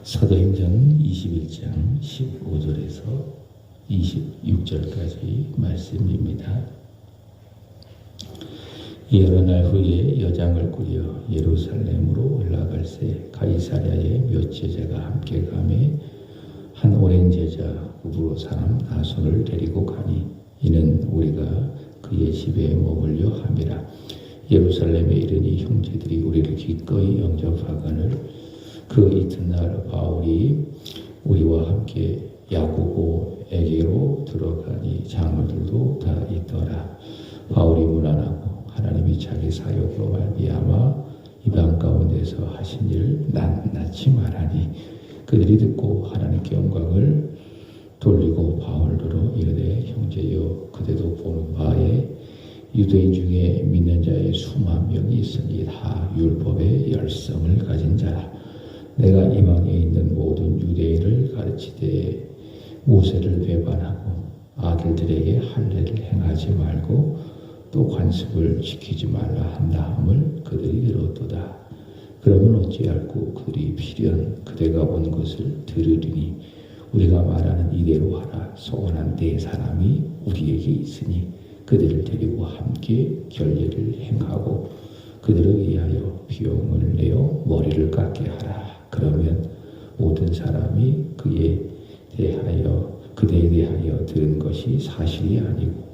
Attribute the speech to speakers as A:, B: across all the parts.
A: 사도행전 21장 15절에서 26절까지 말씀입니다. 여러 날 후에 여장을 꾸려 예루살렘으로 올라갈새 가이사랴에 몇 제자가 함께 가매 한 오랜 제자 구브로 사람 나손을 데리고 가니 이는 우리가 그의 집에 머물려 함이라. 예루살렘에 이르니 형제들이 우리를 기꺼이 영접하거늘 그 이튿날 바울이 우리와 함께 야고보에게로 들어가니 장로들도 다 있더라. 바울이 무난하고 하나님이 자기 사역으로 말미암아 이방 가운데서 하신 일을 낱낱이 말하니 그들이 듣고 하나님께 영광을 돌리고 바울더러 이르되 형제여 그대도 보는 바에 유대인 중에 믿는 자의 수만 명이 있으니 다 율법의 열성을 가진 자라. 내가 이방에 있는 모든 유대인을 가르치되 모세를 배반하고 아들들에게 할례를 행하지 말고 또 관습을 지키지 말라 한다함을 그들이 들었도다. 그러면 어찌할꼬 그들이 필연 그대가 본 것을 들으리니 우리가 말하는 이대로 하라. 소원한 네 사람이 우리에게 있으니 그들을 데리고 함께 결례를 행하고 그들을 위하여 비용을 내어 머리를 깎게 하라. 그러면 모든 사람이 그대에 대하여 들은 것이 사실이 아니고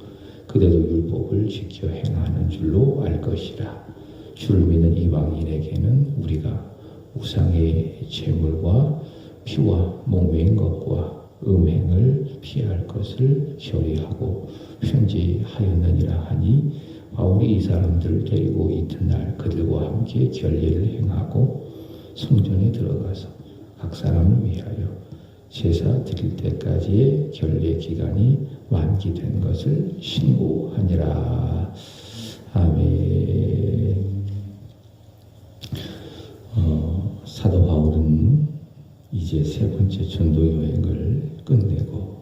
A: 그대도 율법을 지켜 행하는 줄로 알 것이라. 주를 믿는 이방인에게는 우리가 우상의 제물과 피와 목매인 것과 음행을 피할 것을 결의하고 편지하였느니라 하니 바울이 이 사람들을 데리고 이튿날 그들과 함께 결례를 행하고 성전에 들어가서 각 사람을 위하여 제사 드릴 때까지의 결례 기간이 만기된 것을 신고하니라. 아멘. 사도 바울은 이제 세 번째 전도 여행을 끝내고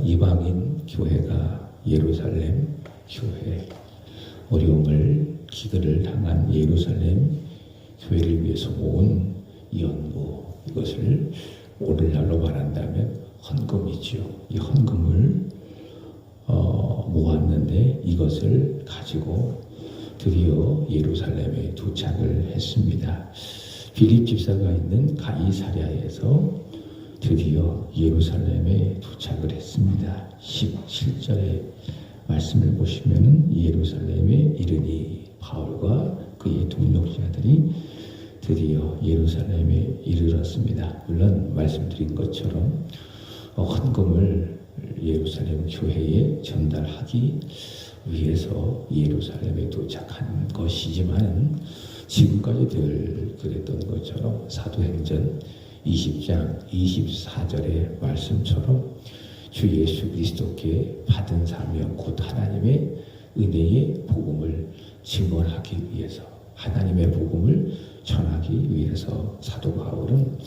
A: 이방인 교회가 예루살렘 교회, 어려움을 기근을 당한 예루살렘 교회를 위해서 모은 연고, 이것을 오늘날로 말한다면 헌금이죠. 이 헌금을 모았는데 이것을 가지고 드디어 예루살렘에 도착을 했습니다. 빌립 집사가 있는 가이사랴에서 드디어 예루살렘에 도착을 했습니다. 17절의 말씀을 보시면 예루살렘에 이르니 바울과 그의 동역자들이 드디어 예루살렘에 이르렀습니다. 물론 말씀드린 것처럼 헌금을 예루살렘 교회에 전달하기 위해서 예루살렘에 도착한 것이지만 지금까지 늘 그랬던 것처럼 사도행전 20장 24절의 말씀처럼 주 예수 그리스도께 받은 사명 곧 하나님의 은혜의 복음을 증언하기 위해서, 하나님의 복음을 전하기 위해서 사도 바울은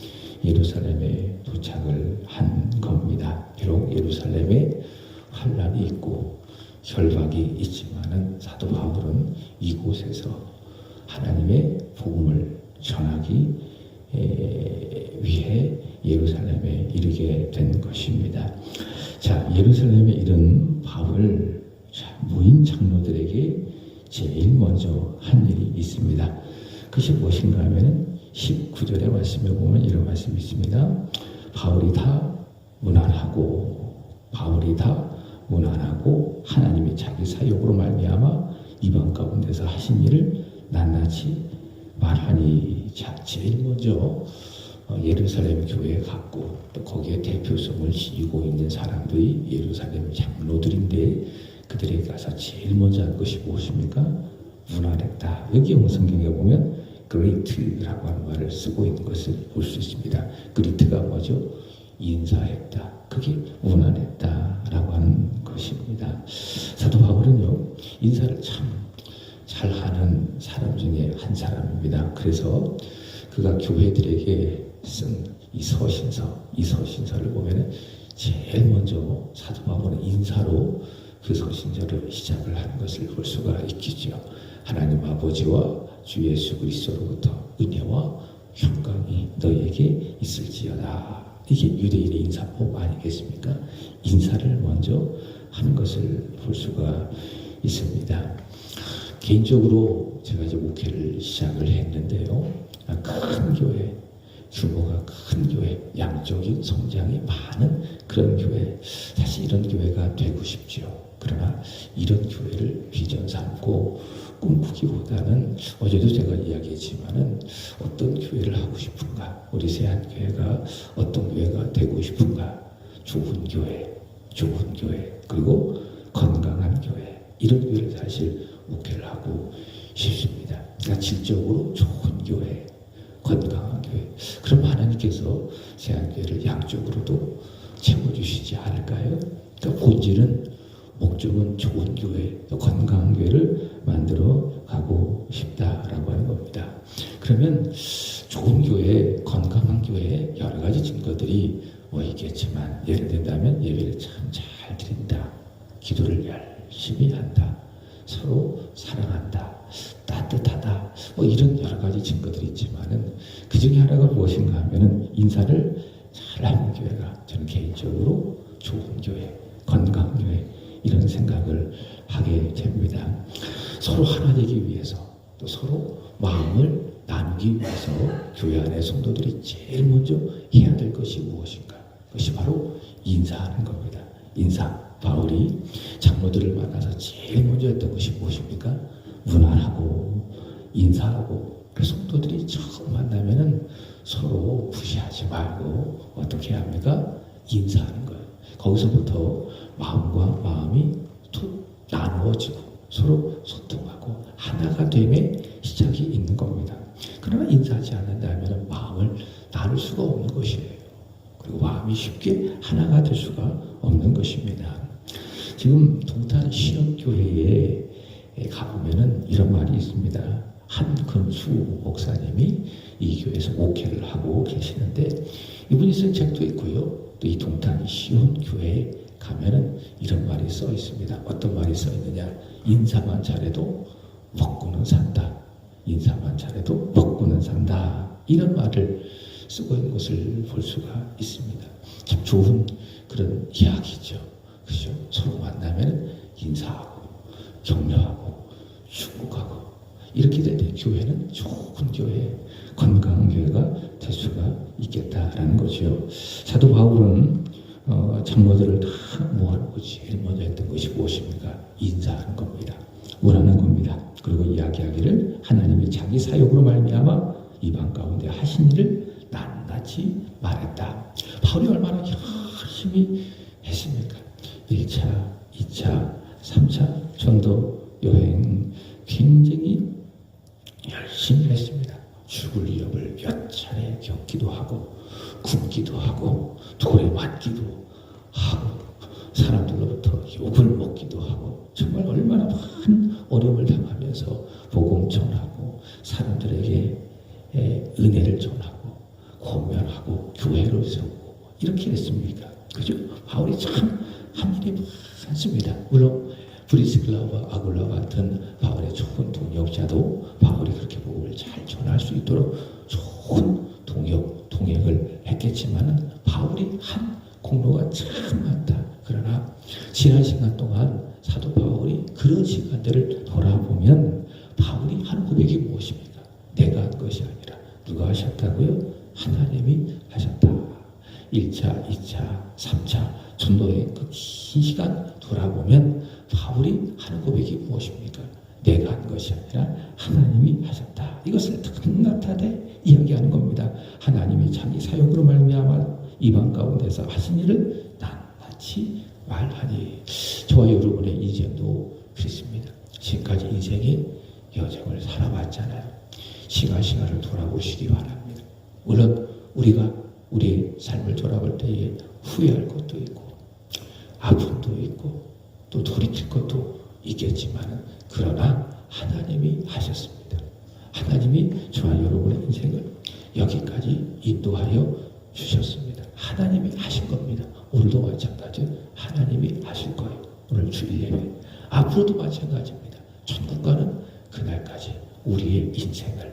A: 예루살렘에 도착을 한 겁니다. 비록 예루살렘에 환란이 있고 결박이 있지만은 사도 바울은 이곳에서 하나님의 복음을 전하기 위해 예루살렘에 이르게 된 것입니다. 자, 예루살렘에 이른 바울, 무인 장로들에게 제일 먼저 한 일이 있습니다. 그것이 무엇인가 하면 19절의 말씀에 보면 이런 말씀이 있습니다. 바울이 다 무난하고 하나님이 자기 사역으로 말미암아 이방 가운데서 하신 일을 낱낱이 말하니, 자, 제일 먼저 예루살렘 교회에 갔고 또 거기에 대표성을 지니고 있는 사람들이 예루살렘 장로들인데 그들에게 가서 제일 먼저 한 것이 무엇입니까? 무난했다. 여기 영어 성경에 보면 great라고 하는 말을 쓰고 있는 것을 볼 수 있습니다. great가 뭐죠? 인사했다. 그게 무난했다라고 하는 것입니다. 사도 바울은요, 인사를 참 잘하는 사람 중에 한 사람입니다. 그래서 그가 교회들에게 쓴 이 서신서를 보면 제일 먼저 사도 바울은 인사로 그 서신서를 시작을 하는 것을 볼 수가 있겠죠. 하나님 아버지와 주 예수 그리스도로부터 은혜와 평강이 너에게 있을지어다. 이게 유대인의 인사법 아니겠습니까? 인사를 먼저 하는 것을 볼 수가 있습니다. 개인적으로 제가 이제 목회를 시작을 했는데요. 큰 교회, 규모가 큰 교회, 양적인 성장이 많은 그런 교회, 사실 이런 교회가 되고 싶죠. 그러나 이런 교회를 비전 삼고 꿈꾸기보다는 어제도 제가 이야기했지만은 어떤 교회를 하고 싶은가, 우리 세안교회가 어떤 교회가 되고 싶은가, 좋은 교회, 그리고 건강한 교회, 이런 교회를 사실 목회를 하고 싶습니다. 그러니까 질적으로 좋은 교회, 건강한 교회. 그럼 하나님께서 세안교회를 양쪽으로도 채워주시지 않을까요? 그러니까 본질은, 목적은 좋은 교회, 또 건강한 교회를 만들어 가고 싶다라고 하는 겁니다. 그러면 좋은 교회, 건강한 교회에 여러 가지 증거들이 있겠지만, 예를 든다면 예배를 참 잘 드린다, 기도를 열심히 한다, 서로 사랑한다, 따뜻하다, 이런 여러 가지 증거들이 있지만은 그 중에 하나가 무엇인가 하면은 인사를 잘하는 교회가 저는 개인적으로 좋은 교회, 건강한 교회, 이런 생각을 하게 됩니다. 서로 하나 되기 위해서, 또 서로 마음을 나누기 위해서 교회 안의 성도들이 제일 먼저 해야 될 것이 무엇인가? 그것이 바로 인사하는 겁니다. 인사. 바울이 장로들을 만나서 제일 먼저 했던 것이 무엇입니까? 문안하고 인사하고. 그래서 성도들이 처음 만나면은 서로 무시하지 말고 어떻게 합니까? 인사하는 거예요. 거기서부터 마음과 마음이 나누어지고 서로 소통하고 하나가 됨의 시작이 있는 겁니다. 그러나 인사하지 않는다면 마음을 나눌 수가 없는 것이에요. 그리고 마음이 쉽게 하나가 될 수가 없는 것입니다. 지금 동탄 시험교회에 가보면은 이런 말이 있습니다. 한금수 목사님이 이 교회에서 목회를 하고 계시는데, 이분이 쓴 책도 있고요. 또 이 동탄 시험교회에 가면은 이런 말이 써 있습니다. 어떤 말이 써 있느냐? 인사만 잘해도 먹고는 산다. 인사만 잘해도 먹고는 산다. 이런 말을 쓰고 있는 것을 볼 수가 있습니다. 참 좋은 그런 이야기죠. 그죠? 서로 만나면 인사하고 격려하고 축복하고 이렇게 될 때 교회는 좋은 교회, 건강한 교회가 될 수가 있겠다라는 거죠. 사도 바울은 장로들을 다 모아놓고 제일 먼저 했던 것이 무엇입니까? 인사하는 겁니다. 원하는 겁니다. 그리고 이야기하기를 하나님이 자기 사역으로 말미암아 이방 가운데 하신 일을 낱낱이 말했다. 바울이 얼마나 열심히 했습니까? 1차, 2차, 3차 전도 여행 굉장히 열심히 했습니다. 죽을 위협을 몇 차례 겪기도 하고 굶기도 하고 돌에 맞기도 하고 사람들로부터 욕을 먹기도 하고 정말 얼마나 많은 어려움을 당하면서 복음 전하고 사람들에게 은혜를 전하고 권면하고 교회를 세우고 이렇게 했습니까? 그죠? 바울이 참 한 일이 많습니다. 물론 브리스길라와 아굴라 같은 바울의 좋은 동역자도 바울이 그렇게 복음을 잘 전할 수 있도록 좋은 동역을 했겠지만 바울이 한 공로가 참 많다. 그러나 지난 시간 동안 사도 바울이 그런 시간들을 돌아보면 바울이 한 고백이 무엇입니까? 내가 한 것이 아니라 누가 하셨다고요? 하나님이 하셨다. 1차, 2차, 3차 전도의 그 긴 시간 돌아보면 바울이 하는 고백이 무엇입니까? 내가 한 것이 아니라 하나님이 하셨다. 이것을 낱낱하게 이야기하는 겁니다. 하나님이 자기 사역으로 말미암아 이방 가운데서 하신 일을 낱낱이 말하니. 저와 여러분의 인생도 그렇습니다. 지금까지 인생의 여정을 살아왔잖아요. 시간을 돌아보시기 바랍니다. 물론 우리가 우리의 삶을 돌아볼 때에 후회할 것도 있고 아픔도 있고 또 돌이킬 것도 있겠지만 그러나 하나님이 하셨습니다. 하나님이 저와 여러분의 인생을 여기까지 인도하여 주셨습니다. 하나님이 하신 겁니다. 오늘도 마찬가지로 하나님이 하실 거예요. 오늘 주일 예배 앞으로도 마찬가지입니다. 천국 가는 그날까지 우리의 인생을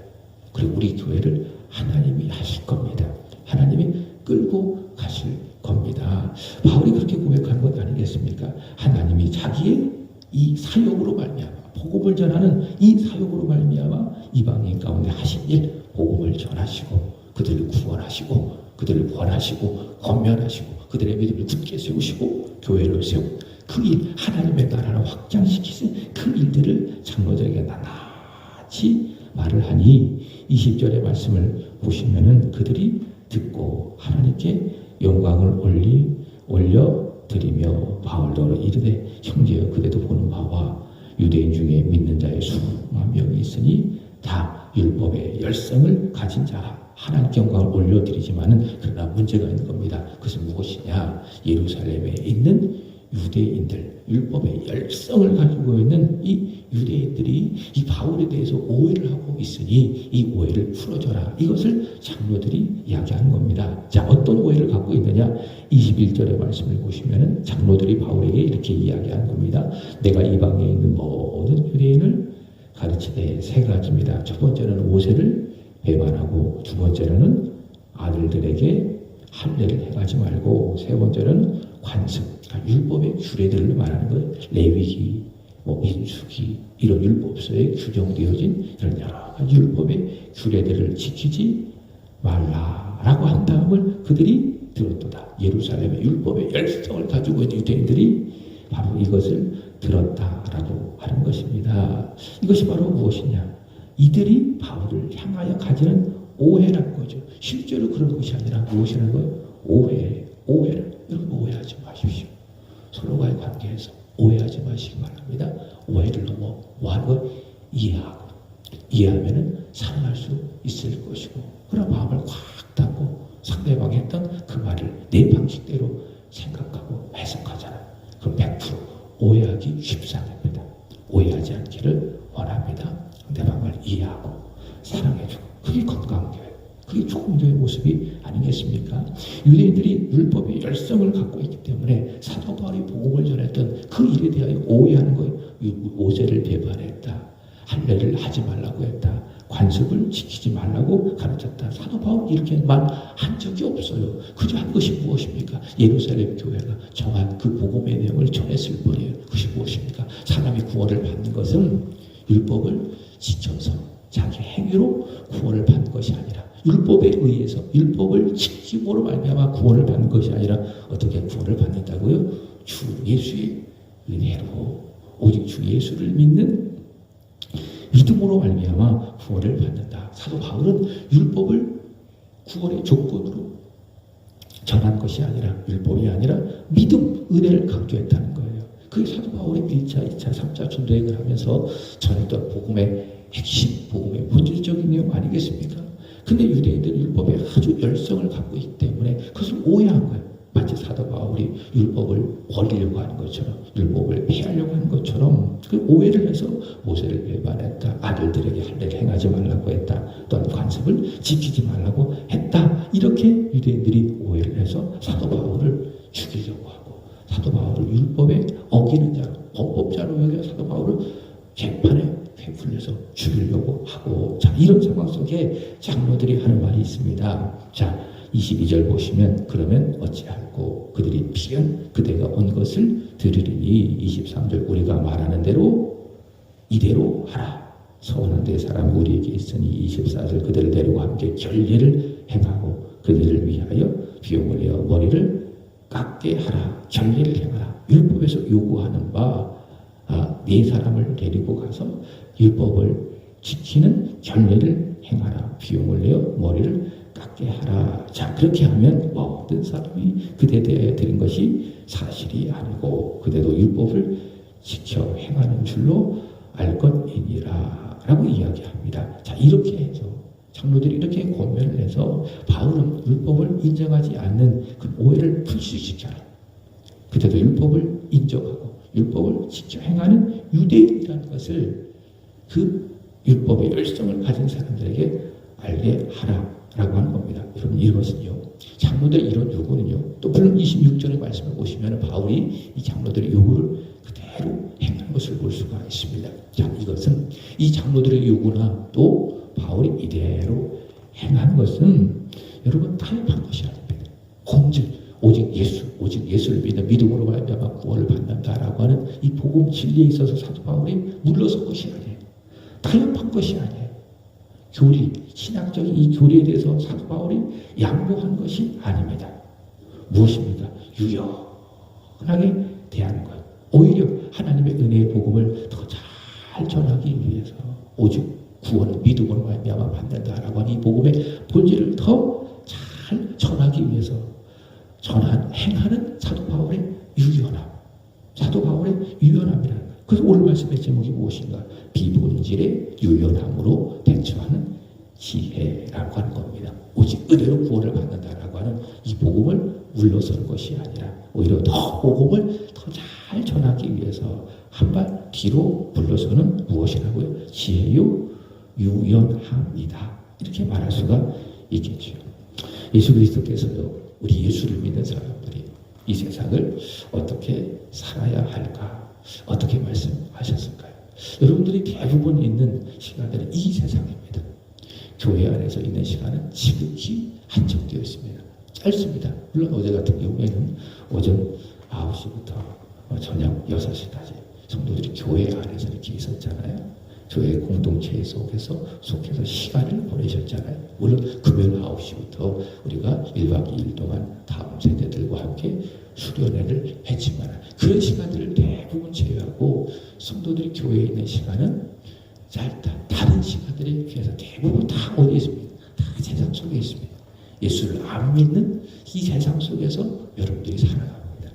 A: 그리고 우리 교회를 하나님이 하실 겁니다. 하나님이 끌고 가실 겁니다. 바울이 그렇게 고백한 것 아니겠습니까? 하나님이 자기의 이 사역으로 말미암아 복음을 전하는 이 사역으로 말미암아 이방인 가운데 하신 일, 복음을 전하시고 그들을 구원하시고 그들을 권하시고 권면하시고 그들의 믿음을 굳게 세우시고 교회를 세우고 그 일, 하나님의 나라를 확장시키신 그 일들을 장로들에게 나나치 말을 하니 20절의 말씀을 보시면은 그들이 듣고 하나님께 영광을 올려드리며 바울도 이르되 형제여 그대도 보는 바와 유대인 중에 믿는 자의 수만 명이 있으니 다 율법의 열성을 가진 자라. 하나님께 영광을 올려드리지만은 그러나 문제가 있는 겁니다. 그것은 무엇이냐? 예루살렘에 있는 유대인들, 율법의 열성을 가지고 있는 이 유대인들이 이 바울에 대해서 오해를 하고 있으니 이 오해를 풀어줘라. 이것을 장로들이 이야기하는 겁니다. 자, 어떤 오해를 갖고 있느냐? 21절의 말씀을 보시면은 장로들이 바울에게 이렇게 이야기하는 겁니다. 내가 이방에 있는 모든 유대인을 가르치되 세 가지입니다. 첫 번째는 모세를 배반하고 두 번째는 아들들에게 할례를 행하지 말고 세 번째는 관습, 그러니까 율법의 규례들을 말하는 거예요. 레위기, 민수기 이런 율법서에 규정되어진 이런 여러 가지 율법의 규례들을 지키지 말라라고 한 다음을 그들이 들었도다. 예루살렘의 율법의 열성을 가지고 있는 유대인들이 바로 이것을 들었다라고 하는 것입니다. 이것이 바로 무엇이냐? 이들이 바울을 향하여 가지는 오해라는 거죠. 실제로 그런 것이 아니라 무엇이라는 거예요? 오해를. 여러분 오해하지 마십시오. 서로와의 관계에서 오해하지 마시기 바랍니다. 오해를 넘어 뭐하는 거? 이해하면은 사랑할 수 있을 것이고 그런 마음을 꽉 닫고 상대방이 했던 그 말을 내 방식대로 생각하고 해석하잖아요. 그럼 100% 오해하기 쉽상입니다. 오해하지 않기를 원합니다. 상대방을 이해하고 사랑해주고 그게 건강한 교회, 그게 좋은 교회의 모습이 아니겠습니까? 유대인들이 율법의 열성을 갖고 있기 때문에 사도 바울이 복음을 전했던 그 일에 대하여 오해하는 거예요. 모세를 배반했다. 할례를 하지 말라고 했다. 관습을 지키지 말라고 가르쳤다. 사도 바울이 이렇게 말한 적이 없어요. 그저 한 것이 무엇입니까? 예루살렘 교회가 정한 그 복음의 내용을 전했을 뿐이에요. 그것이 무엇입니까? 사람이 구원을 받는 것은 율법을 지켜서 자기 행위로 구원을 받는 것이 아니라 율법에 의해서 율법을 지킴으로 말미암아 구원을 받는 것이 아니라 어떻게 구원을 받는다고요? 주 예수의 은혜로 오직 주 예수를 믿는 믿음으로 말미암아 구원을 받는다. 사도 바울은 율법을 구원의 조건으로 전한 것이 아니라 율법이 아니라 믿음, 은혜를 강조했다는 거예요. 그게 사도 바울의 1차, 2차, 3차 전도행을 하면서 전했던 복음의 핵심, 복음의 본질적인 내용 아니겠습니까? 근데 유대인들은 율법에 아주 열성을 갖고 있기 때문에 그것을 오해한 거예요. 마치 사도 바울이 율법을 버리려고 하는 것처럼 율법을 피하려고 하는 것처럼 그 오해를 해서 모세를 배반했다. 아들들에게 할례를 행하지 말라고 했다. 또한 관습을 지키지 말라고 했다. 이렇게 유대인들이 오해를 해서 사도 바울을 죽이려고 하고 사도 바울을 율법에 어기는 자로 범법자로 여겨 사도 바울을 재판에 회불려서 죽이려고 하고 자 이런 상황 속에 장로들이 하는 말이 있습니다. 자 22절 보시면 그러면 어찌할꼬 그들이 피한 그대가 온 것을 들으리니 23절 우리가 말하는 대로 이대로 하라. 서원한 데 사람 우리에게 있으니 24절 그들을 데리고 함께 결례를 행하고 그들을 위하여 비용을 내어 머리를 깎게 하라. 결례를 행하라. 율법에서 요구하는 바 네 사람을 데리고 가서 율법을 지키는 결례를 행하라. 비용을 내어 머리를 깎게 하라. 자 그렇게 하면 모든 사람이 그대에 대해 드린 것이 사실이 아니고 그대도 율법을 지켜 행하는 줄로 알 것이니라 라고 이야기합니다. 자 이렇게 해서 장로들이 이렇게 권면을 해서 바울은 율법을 인정하지 않는 그 오해를 불식시켜라. 그대도 율법을 인정하고 율법을 지켜 행하는 유대인이라는 것을 그 율법의 열성을 가진 사람들에게 알게 하라라고 하는 겁니다. 여러분 이것은요. 장로들의 이런 요구는요. 또 물론 26절의 말씀을 보시면 바울이 이 장로들의 요구를 그대로 행하는 것을 볼 수가 있습니다. 자 이것은 이 장로들의 요구나 또 바울이 이대로 행한 것은 여러분 타협한 것이 아닙니다. 오직 예수를 믿는 믿음으로 말미암아 구원을 받는다라고 하는 이 복음 진리에 있어서 사도 바울이 물러선 것이 아니에요. 타협한 것이 아니에요. 신학적인 이 교리에 대해서 사도 바울이 양보한 것이 아닙니다. 무엇입니까? 유연하게 대하는 것. 오히려 하나님의 은혜의 복음을 더 잘 전하기 위해서 오직 구원을 믿음으로 말미암아 받는다라고 하는 이 복음의 본질을 더 잘 전하기 위해서 행하는 사도 바울의 유연함. 사도 바울의 유연함이라는 거예요. 그래서 오늘 말씀의 제목이 무엇인가? 비본질의 유연함으로 대처하는 지혜라고 하는 겁니다. 오직 은혜로 구원을 받는다라고 하는 이 복음을 물러서는 것이 아니라 오히려 더 복음을 더 잘 전하기 위해서 한 발 뒤로 물러서는 무엇이라고요? 지혜요 유연함이다. 이렇게 말할 수가 있겠죠. 예수 그리스도께서도 우리 예수를 믿는 사람들이 이 세상을 어떻게 살아야 할까? 어떻게 말씀하셨을까요? 여러분들이 대부분 있는 시간들은 이 세상입니다. 교회 안에서 있는 시간은 지극히 한정되어 있습니다. 짧습니다. 물론 어제 같은 경우에는 오전 9시부터 저녁 6시까지 성도들이 교회 안에서 이렇게 있었잖아요. 교회 공동체 속에서 시간을 보내셨잖아요. 물론 금요일 9시부터 우리가 1박 2일 동안 다음 세대들과 함께 수련회를 했지만 그런 시간들을 대부분 제외하고 성도들이 교회에 있는 시간은 짧다. 다른 시간들에 비해서 대부분 다 어디에 있습니까? 다 세상 속에 있습니다. 예수를 안 믿는 이 세상 속에서 여러분들이 살아갑니다.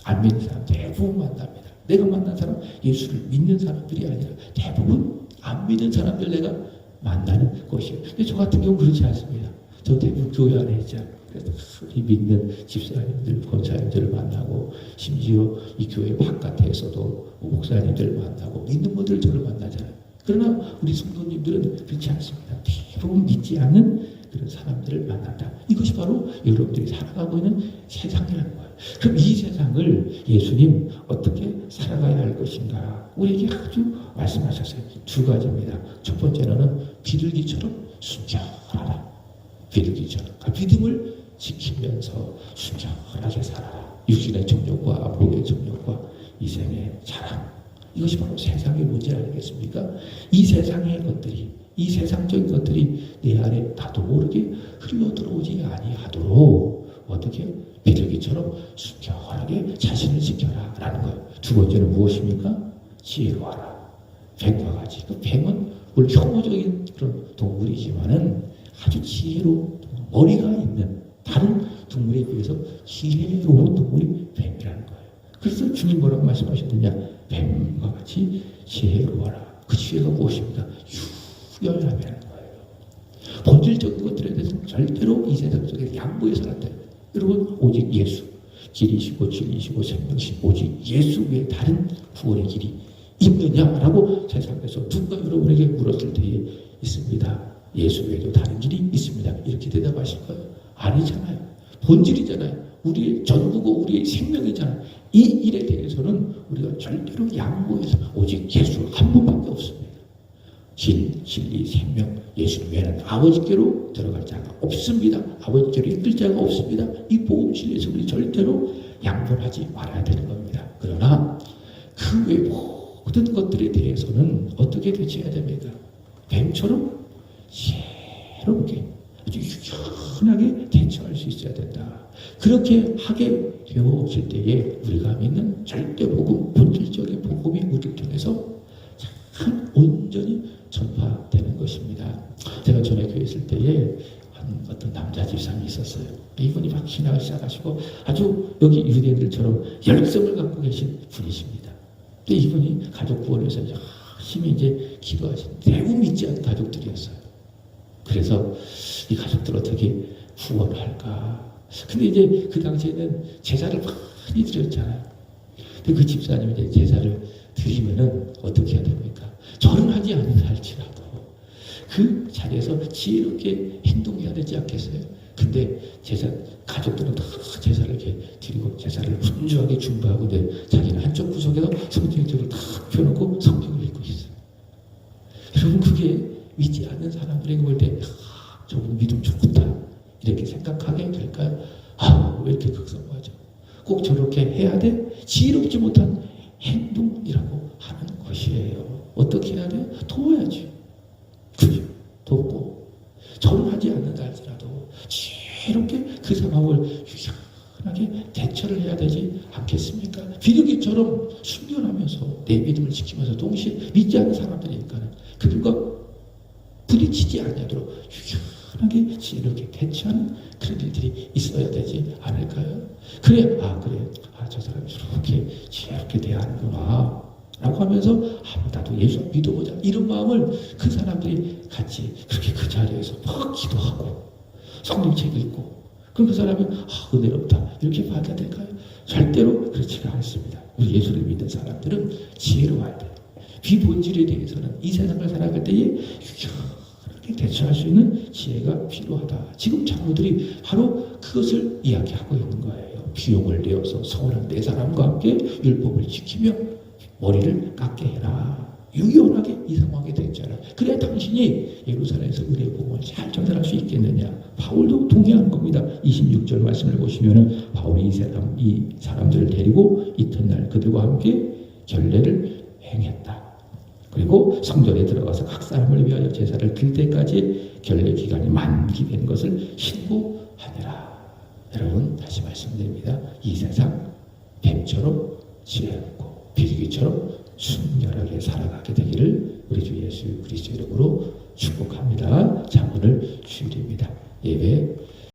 A: 안 믿는 사람 대부분 만납니다. 내가 만난 사람, 예수를 믿는 사람들이 아니라 대부분 안 믿는 사람들 내가 만나는 것이에요. 근데 저 같은 경우는 그렇지 않습니다. 저 대부분 교회 안에 있잖아요. 그래서 이 믿는 집사님들, 권사님들을 만나고 심지어 이 교회 바깥에서도 목사님들을 만나고 믿는 분들 저를 만나잖아요. 그러나 우리 성도님들은 그렇지 않습니다. 대부분 믿지 않는 그런 사람들을 만난다. 이것이 바로 여러분들이 살아가고 있는 세상이라는 거예요. 그럼 이 세상을 예수님 어떻게 살아가야 할 것인가? 우리에게 아주 말씀하셨어요. 두 가지입니다. 첫 번째는 비둘기처럼 순결하라. 비둘기처럼. 믿음을 지키면서 순결하게 살아라. 육신의 정욕과 몸의 정욕과 이생의 자랑. 이것이 바로 세상의 문제 아니겠습니까? 이 세상의 것들이, 이 세상적인 것들이 내 안에 나도 모르게 흘러들어오지 아니하도록 어떻게 비둘기처럼 순결하게 자신을 지켜라 라는 거예요. 두 번째는 무엇입니까? 지혜로워라. 뱀과 같이. 그 뱀은 물론 혐오적인 그런 동물이지만은 아주 지혜로운 머리가 있는 다른 동물에 비해서 지혜로운 동물이 뱀이라는 거예요. 그래서 주님 뭐라고 말씀하셨느냐? 뱀과 같이 지혜로워라. 그 지혜가 무엇입니까? 유연함이라는 거예요. 본질적인 것들에 대해서는 절대로 이 세상 속에 양보해서는 안 돼요. 여러분 오직 예수, 길이시고 진리시고 생명이시고 오직 예수 외에 다른 구원의 길이 있느냐라고 세상에서 누가 여러분에게 물었을 때에 있습니다. 예수 외에도 다른 길이 있습니다. 이렇게 대답하실 거예요. 아니잖아요. 본질이잖아요. 우리의 전부고 우리의 생명이잖아요. 이 일에 대해서는 우리가 절대로 양보해서 오직 예수 한 분밖에 없습니다. 길, 진리, 생명, 예수 외에는 아버지께로 들어갈 자가 없습니다. 아버지께로 이끌 자가 없습니다. 이 복음 진리에서 우리 절대로 양보하지 말아야 되는 겁니다. 그러나 그 외 모든 것들에 대해서는 어떻게 대처해야 됩니까? 뱀처럼 새롭게 아주 유연하게 대처할 수 있어야 된다. 그렇게 하게 되어질 때에 우리가 믿는 절대 복음, 본질적인 복음이 우리를 통해서 참 온전히 전파되는 것입니다. 제가 전에 교회 있을 때에 어떤 남자 집사님이 있었어요. 이분이 막 신학을 시작하시고 아주 여기 유대인들처럼 열성을 갖고 계신 분이십니다. 근데 이분이 가족 구원을 위해서 열심히 이제 기도하신 대부분 믿지 않는 가족들이었어요. 그래서 이 가족들 어떻게 구원할까? 근데 이제 그 당시에는 제사를 많이 드렸잖아요. 근데 그 집사님이 이제 제사를 드리면은 어떻게 해야 됩니까? 절은하지 않은 할지라도 그 자리에서 지혜롭게 행동해야 되지 않겠어요? 근데 가족들은 다 제사를 이렇게 드리고 제사를 분주하게 준비하고 자기는 한쪽 구석에서 성경책을 탁 펴놓고 성경을 읽고 있어요. 여러분 그게 믿지 않는 사람들에게 볼 때 저분 믿음 좋다 이렇게 생각하게 될까요? 왜 이렇게 극성하죠? 꼭 저렇게 해야 돼? 지혜롭지 못한 행동이라고 하는 것이에요. 어떻게 해야 돼요? 도와야지. 그죠? 돕고 저는 하지 않는다 할지라도 지혜롭게 그 상황을 유연하게 대처를 해야 되지 않겠습니까? 비둘기처럼 순결하면서 내 믿음을 지키면서 동시에 믿지 않는 사람들이니까 그들과 부딪히지 않도록 유연하게 지혜롭게 대처하는 그런 일들이 있어야 되지 않을까요? 그래, 저 사람이 저렇게 지혜롭게 대하는구나 라고 하면서 나도 예수 믿어보자 이런 마음을 그 사람들이 같이 그렇게 그 자리에서 막 기도하고 성경책 읽고 그럼 그 사람이 은혜롭다 이렇게 받아들일까요? 절대로 그렇지가 않습니다. 우리 예수를 믿는 사람들은 지혜로워야 돼요. 비본질에 대해서는 이 세상을 살아갈 때에 유연하게 대처할 수 있는 지혜가 필요하다. 지금 장로들이 바로 그것을 이야기하고 있는 거예요. 비용을 내어서 서운한 네 사람과 함께 율법을 지키며 머리를 깎게 해라. 유연하게 이 상황에 대처하라. 그래야 당신이 예루살렘에서 은혜의 복음을 잘 전달할 수 있겠느냐. 바울도 동의하는 겁니다. 26절 말씀을 보시면은 바울이 이 사람들을 데리고 이튿날 그들과 함께 결례를 행했다. 그리고 성전에 들어가서 각 사람을 위하여 제사를 드릴 때까지 결례 기간이 만기된 것을 신고하니라. 여러분 다시 말씀드립니다. 이 세상 뱀처럼 지혜롭고 비둘기처럼 순결하게 살아가게 되기를 우리 주 예수 그리스도 이름으로 축복합니다. 자, 오늘 주일입니다. 예배